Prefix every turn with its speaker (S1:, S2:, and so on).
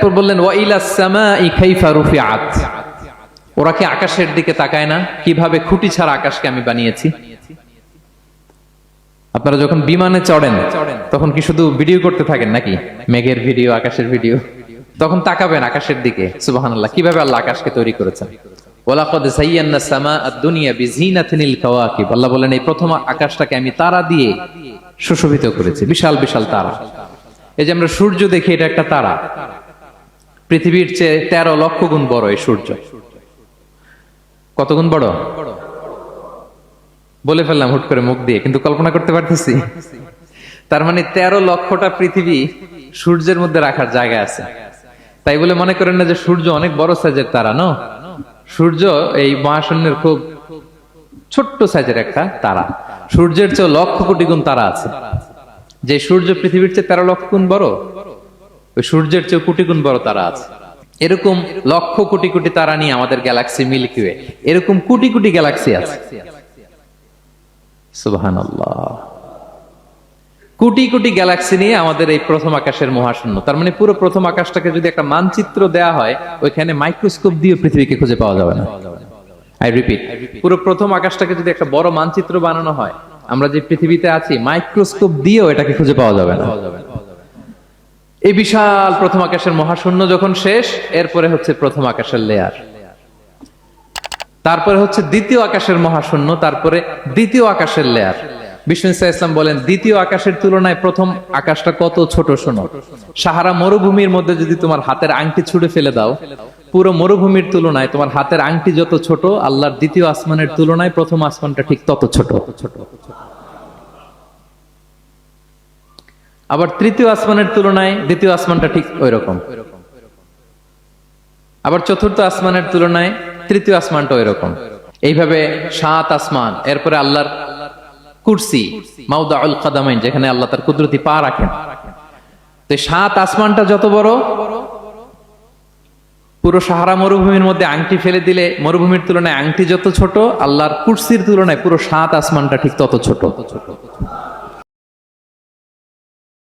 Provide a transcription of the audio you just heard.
S1: এরপর বললেন ওয়া ইলাস সামাই কাইফা রুফিআত, ওরা কি আকাশের দিকে তাকায় না কিভাবে খুঁটি ছাড়া আকাশকে আমি বানিয়েছি। আপনারা যখন বিমানে চড়েন তখন কি শুধু ভিডিও করতে থাকেন নাকি, মেঘের ভিডিও, আকাশের ভিডিও? তখন তাকাবেন আকাশের দিকে, সুবহানাল্লাহ, কিভাবে আল্লাহ আকাশকে তৈরি করেছেন। ওয়ালাকাদ যায়্যানা সামা আদ-দুনিয়া বিজিনাতিনিল কাওয়াকিব, আল্লাহ বলেন এই প্রথম আকাশটাকে আমি তারা দিয়ে সুশোভিত করেছি, বিশাল বিশাল তারা। এই যে আমরা সূর্য দেখি, এটা একটা তারা, পৃথিবীর চেয়ে 13 লক্ষ গুণ বড় এই সূর্য। কত গুণ বড় বলে ফেললাম হুট করে মুখ দিয়ে, কিন্তু কল্পনা করতে পারতেছি। তার মানে 13 লক্ষটা পৃথিবী সূর্যের মধ্যে রাখার জায়গা আছে। তাই বলে মনে করেন না যে সূর্য অনেক বড় সাইজের তারা, ন, সূর্য এই মহাশূন্যের খুব ছোট্ট সাইজের একটা তারা। সূর্যের চেয়ে লক্ষ কোটি গুণ তারা আছে। যে সূর্য পৃথিবীর চেয়ে 13 লক্ষ গুণ বড়, ওই সূর্যের চেয়ে কোটি গুণ বড় তারা আছে। এরকম লক্ষ কোটি কোটি তারা নিয়ে আমাদের গ্যালাক্সি মিল্কি ওয়ে, এরকম কোটি কোটি গ্যালাক্সি আছে। সুবহানাল্লাহ, কোটি কোটি গ্যালাক্সি নিয়ে আমাদের এই প্রথম আকাশের মহাশূন্য। তার মানে পুরো প্রথম আকাশটাকে যদি একটা মানচিত্র দেয়া হয়, ওইখানে মাইক্রোস্কোপ দিয়ে পৃথিবীকে খুঁজে পাওয়া যাবে না। আই রিপিট, পুরো প্রথম আকাশটাকে যদি একটা বড় মানচিত্র বানানো হয়, আমরা যে পৃথিবীতে আছি, মাইক্রোস্কোপ দিয়েও এটাকে খুঁজে পাওয়া যাবে না। এই বিশাল প্রথম আকাশের মহাশূন্য যখন শেষ, এরপরে হচ্ছে প্রথম আকাশের লেয়ার, তারপরে হচ্ছে দ্বিতীয় আকাশের মহাশূন্য, তারপরে দ্বিতীয় আকাশের লেয়ার। বিষ্ণু ইসলাম বলেন দ্বিতীয় আকাশের তুলনায় প্রথম আকাশটা কত ছোট শোনো। সাহারা মরুভূমির মধ্যে যদি তোমার হাতের আংটি ছুঁড়ে ফেলে দাও, পুরো মরুভূমির তুলনায় তোমার হাতের আংটি যত ছোট, আল্লাহর দ্বিতীয় আসমানের তুলনায় প্রথম আসমানটা ঠিক তত ছোট। আবার তৃতীয় আসমানের তুলনায় দ্বিতীয় আসমানটা ঠিক ওই রকম। আবার চতুর্থ আসমানের তুলনায় তৃতীয় আসমানটা ওই রকম। এইভাবে 7 আসমান, এরপরে আল্লাহর কুরসি, মাউদাউল কাদামাইন, যেখানে আল্লাহ তার কুদরতি পা রাখেন। তো 7 আসমানটা যত বড়, পুরো সাহারা মরুভূমির মধ্যে আংটি ফেলে দিলে মরুভূমির তুলনায় আংটি যত ছোট, আল্লাহর কুরসির তুলনায় পুরো 7 আসমানটা ঠিক তত ছোট।